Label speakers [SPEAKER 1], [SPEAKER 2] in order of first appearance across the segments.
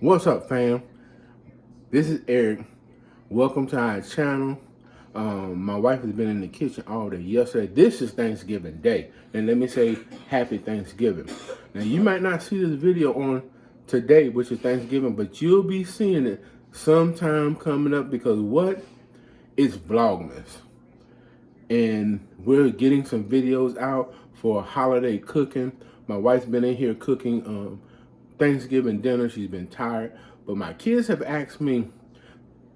[SPEAKER 1] What's up, fam? This is Eric. Welcome to our channel. My wife has been in the kitchen all day yesterday. This is Thanksgiving Day, and let me say happy Thanksgiving. Now, you might not see this video on today, which is Thanksgiving, but you'll be seeing it sometime coming up because what? It's Vlogmas. And we're getting some videos out for holiday cooking. My wife's been in here cooking Thanksgiving dinner. She's been tired, but my kids have asked me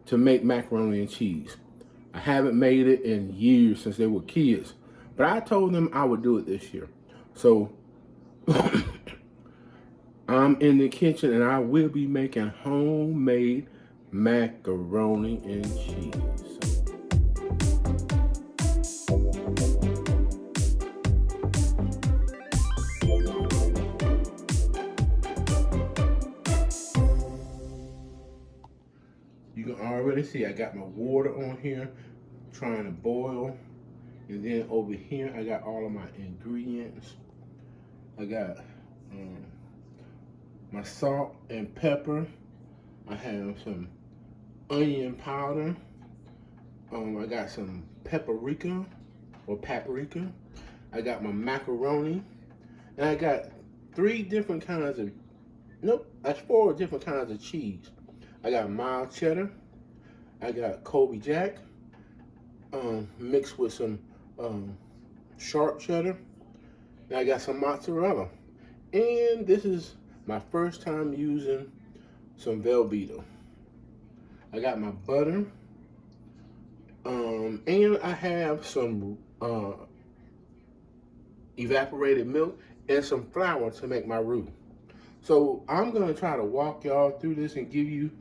[SPEAKER 1] to make macaroni and cheese. I haven't made it in years since they were kids, but I told them I would do it this year. So I'm in the kitchen and I will be making homemade macaroni and cheese. You can already see I got my water on here trying to boil. And then over here I got all of my ingredients. I got my salt and pepper. I have some onion powder. I got some paprika. I got my macaroni. And I got that's 4 different kinds of cheese. I got mild cheddar. I got Colby Jack mixed with some sharp cheddar. And I got some mozzarella. And this is my first time using some Velveeta. I got my butter. And I have some evaporated milk and some flour to make my roux. So I'm gonna try to walk y'all through this and give you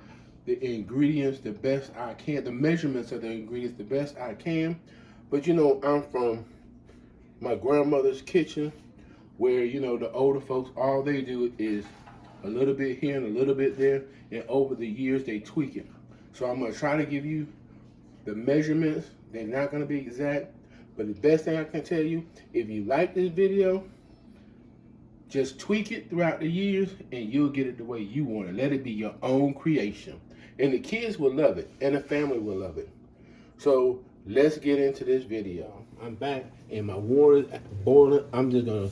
[SPEAKER 1] the ingredients the best I can, the measurements of the ingredients the best I can. But you know, I'm from my grandmother's kitchen where, you know, the older folks, all they do is a little bit here and a little bit there, and over the years they tweak it. So I'm gonna try to give you the measurements. They're not gonna be exact, but the best thing I can tell you, if you like this video, just tweak it throughout the years and you'll get it the way you want it. Let it be your own creation. And the kids will love it and the family will love it. So let's get into this video. I'm back and my water is boiling. I'm just gonna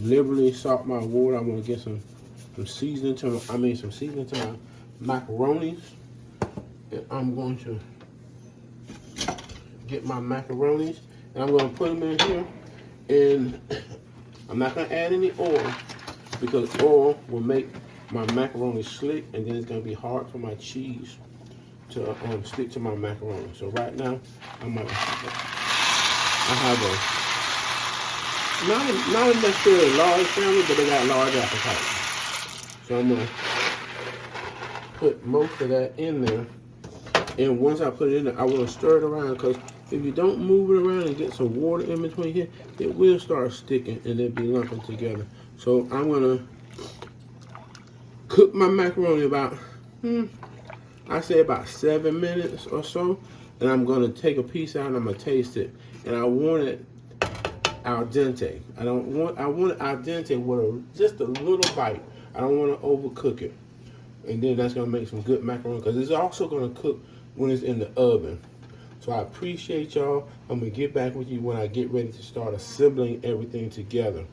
[SPEAKER 1] liberally salt my water. I'm gonna get some seasoning to my macaronis. And I'm going to get my macaronis and I'm gonna put them in here. And I'm not gonna add any oil because oil will make my macaroni slick, and then it's gonna be hard for my cheese to stick to my macaroni. So right now, I have not necessarily a large family, but they got large appetites. So I'm gonna put most of that in there, and once I put it in there, I want to stir it around because if you don't move it around and get some water in between here, it will start sticking and it'll be lumping together. So I'm gonna cook my macaroni about, I say about 7 minutes or so, and I'm gonna take a piece out and I'm gonna taste it. And I want it al dente. I want it al dente with just a little bite. I don't want to overcook it. And then that's gonna make some good macaroni because it's also gonna cook when it's in the oven. So I appreciate y'all. I'm gonna get back with you when I get ready to start assembling everything together.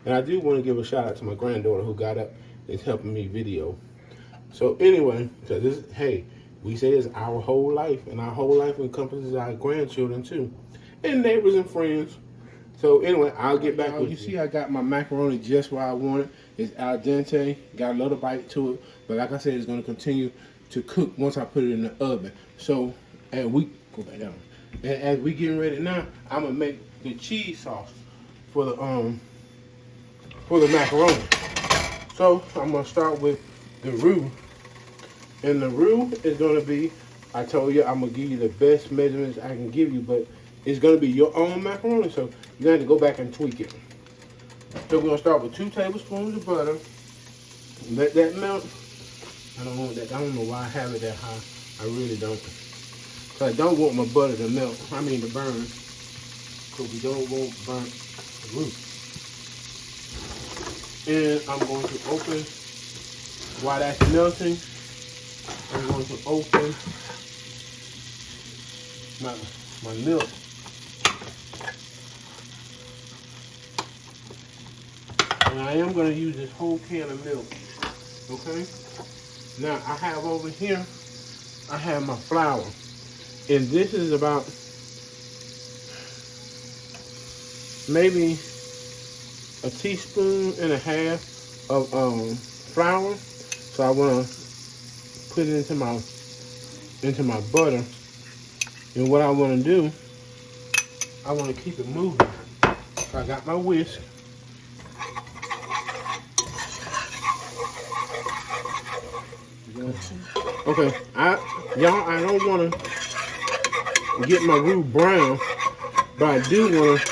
[SPEAKER 1] And I do want to give a shout out to my granddaughter who got up and is helping me video. So anyway, because this, hey, we say it's our whole life, and our whole life encompasses our grandchildren too, and neighbors and friends. So anyway, I'll get back with you. You see, I got my macaroni just where I want it. It's al dente, got a little bite to it, but like I said, it's gonna continue to cook once I put it in the oven. So, and we go back down. And as we getting ready now, I'm gonna make the cheese sauce for the macaroni. So I'm gonna start with the roux, and the roux is gonna be, I told you I'm gonna give you the best measurements I can give you, but it's gonna be your own macaroni, so you have to go back and tweak it. So we're gonna start with 2 tablespoons of butter. Let that melt. I don't know why I have it that high. I really don't. So I don't want my butter to melt. To burn. Because we don't want burnt roux. And I'm going to open while that's melting, I'm going to open my milk. And I am going to use this whole can of milk. Okay? Now I have over here, I have my flour. And this is about maybe a teaspoon and a half of flour. So I want to put it into my butter. And what I want to do, I want to keep it moving. So I got my whisk. Okay, I don't want to get my roux brown, but I do want to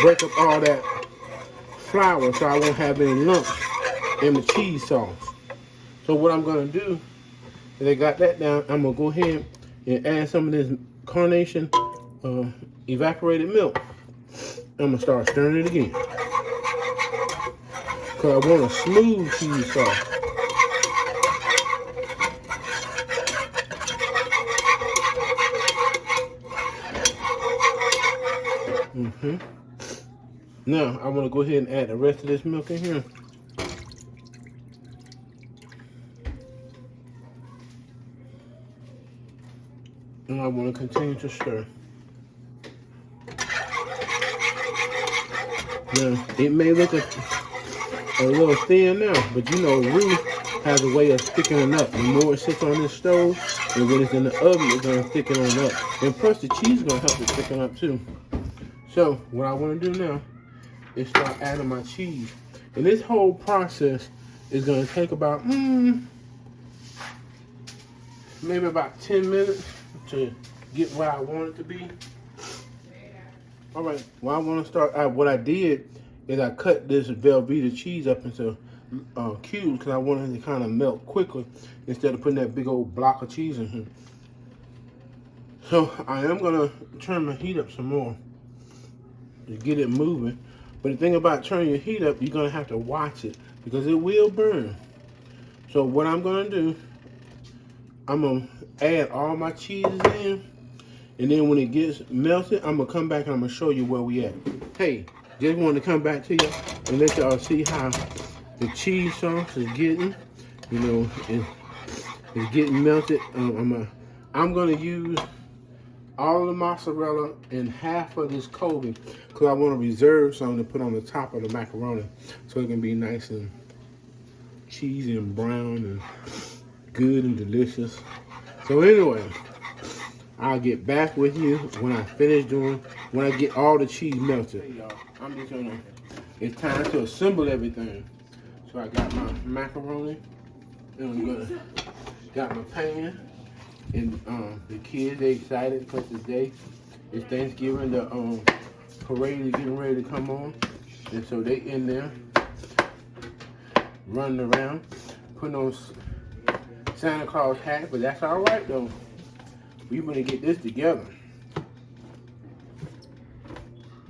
[SPEAKER 1] break up all that flour so I won't have any lumps in the cheese sauce. So what I'm going to do is I got that down. I'm going to go ahead and add some of this carnation evaporated milk. I'm going to start stirring it again, because I want a smooth cheese sauce. Now, I want to go ahead and add the rest of this milk in here. And I want to continue to stir. Now, it may look a little thin now, but you know, roux has a way of thickening up. The more it sits on this stove, and when it's in the oven, it's going to thicken on up. And plus, the cheese is going to help it thicken up too. So, what I want to do now is start adding my cheese. And this whole process is going to take about, maybe about 10 minutes to get where I want it to be. All right, well, I want to start, what I did is I cut this Velveeta cheese up into cubes because I wanted it to kind of melt quickly instead of putting that big old block of cheese in here. So I am going to turn my heat up some more to get it moving. But the thing about turning your heat up, you're going to have to watch it because it will burn. So what I'm going to do, I'm going to add all my cheeses in. And then when it gets melted, I'm going to come back and I'm going to show you where we at. Hey, just wanted to come back to you and let y'all see how the cheese sauce is getting. You know, it's getting melted. I'm going to use all the mozzarella and half of this Kobe because I want to reserve some to put on the top of the macaroni so it can be nice and cheesy and brown and good and delicious. So anyway, I'll get back with you when I finish when I get all the cheese melted. Hey y'all, I'm just gonna, it's time to assemble everything. So I got my macaroni, and got my pan. And the kids, they excited because today is Thanksgiving. The parade is getting ready to come on. And so they in there running around, putting on Santa Claus hat, but that's all right though. We gonna get this together.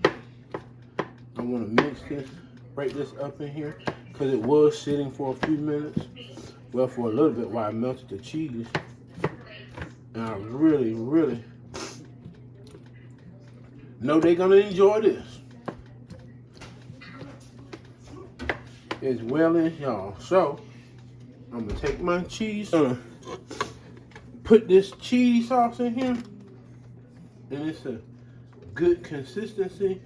[SPEAKER 1] I wanna mix this, break this up in here, because it was sitting for a few minutes. Well, for a little bit while I melted the cheese. And I really, really know they're gonna enjoy this as well as y'all. So I'm gonna take my cheese, put this cheese sauce in here, and it's a good consistency.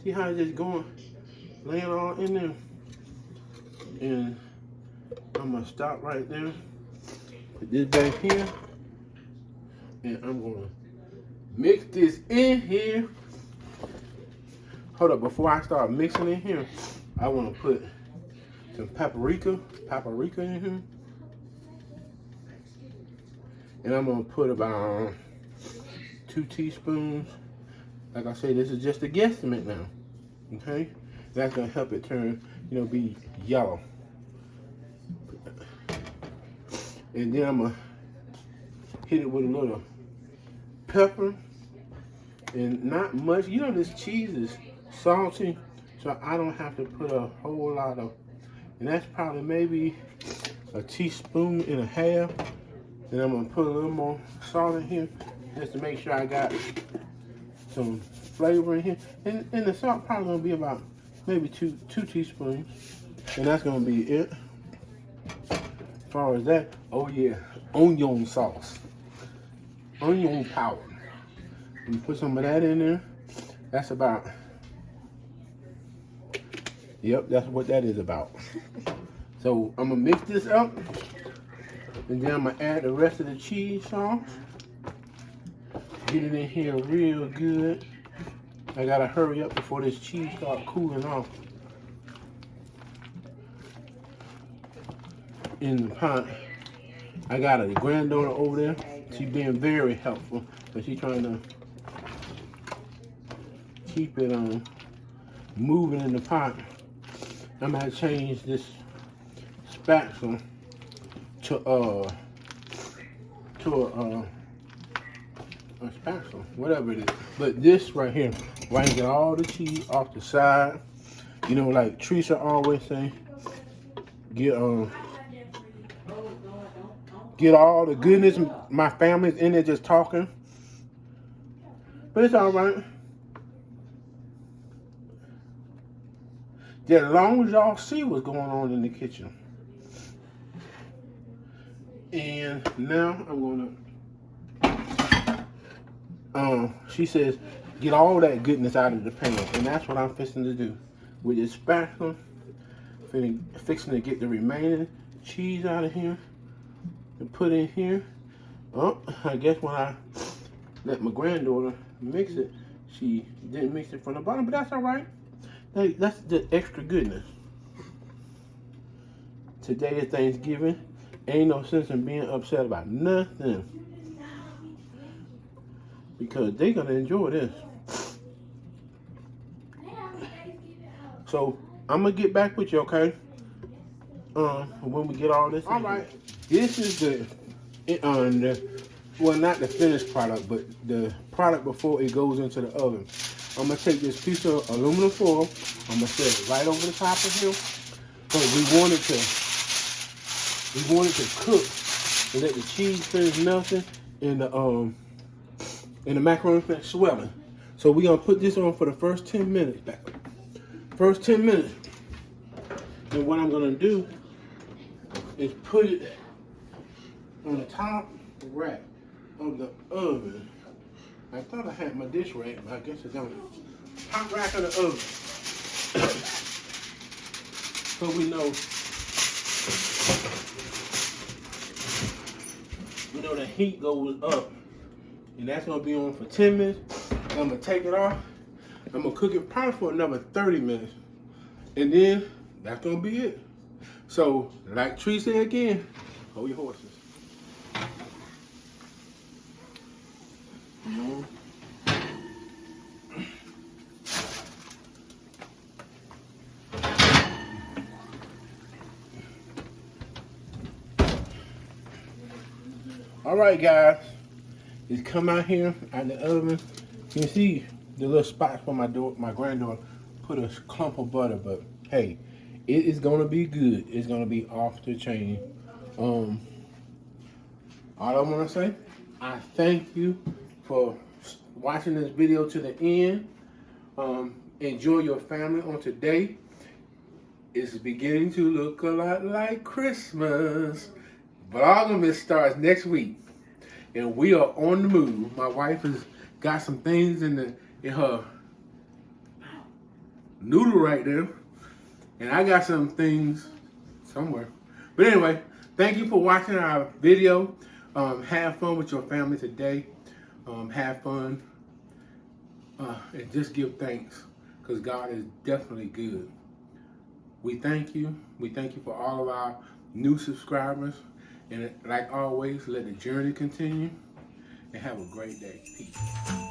[SPEAKER 1] See how it's just going, laying all in there. And I'm gonna stop right there, put this back here. And I'm gonna mix this in here. Hold up, before I start mixing in here, I wanna put some paprika in here. And I'm gonna put about 2 teaspoons. Like I say, this is just a guesstimate now, okay? That's gonna help it turn, you know, be yellow. And then I'm gonna hit it with a little pepper, and not much. You know, this cheese is salty, so I don't have to put a whole lot of, and that's probably maybe 1.5 teaspoons. And I'm gonna put a little more salt in here just to make sure I got some flavor in here. And the salt probably gonna be about maybe two teaspoons. And that's gonna be it. As far as that, oh yeah, onion sauce. Onion powder. You put some of that in there. That's about, yep, that's what that is about. So I'm gonna mix this up, and then I'm gonna add the rest of the cheese sauce. Get it in here real good. I gotta hurry up before this cheese starts cooling off in the pot. I got a granddaughter over there. She's being very helpful, but she's trying to keep it moving in the pot. I'm gonna change this spatula to a spatula, whatever it is. But this right here, where I can get all the cheese off the side. You know, like Teresa always say, get all the goodness. My family's in there just talking, but it's all right. As long as y'all see what's going on in the kitchen. And now I'm gonna, she says, get all that goodness out of the pan. And that's what I'm fixing to do. With this spatula, fixing to get the remaining cheese out of here and put in here. Oh, I guess when I let my granddaughter mix it, she didn't mix it from the bottom, but that's all right. That's the extra goodness. Today is Thanksgiving. Ain't no sense in being upset about nothing, because they're gonna enjoy this. So I'm gonna get back with you, okay? When we get all this. All right. This is the well, not the finished product, but the product before it goes into the oven. I'm gonna take this piece of aluminum foil. I'm gonna set it right over the top of here. But we want it to cook and let the cheese finish melting and the macaroni finish swelling. So we're gonna put this on for the first 10 minutes. First 10 minutes. And what I'm gonna do is put it on the top rack of the oven. I thought I had my dish rack, but I guess I don't. Top rack of the oven. So we know the heat goes up. And that's gonna be on for 10 minutes. And I'm gonna take it off. I'm gonna cook it probably for another 30 minutes. And then that's gonna be it. So, like Teresa said again, hold your horses. All right, guys, it's come out here out the oven. You can see the little spots where my granddaughter put a clump of butter, but hey, it is gonna be good. It's gonna be off the chain. All I wanna say, I thank you for watching this video to the end. Enjoy your family on today. It's beginning to look a lot like Christmas. Vlogmas starts next week, and we are on the move. My wife has got some things in her noodle right there, and I got some things somewhere. But anyway, thank you for watching our video. Have fun with your family today. Have fun and just give thanks, because God is definitely good. We thank you. We thank you for all of our new subscribers. And like always, let the journey continue, and have a great day. Peace.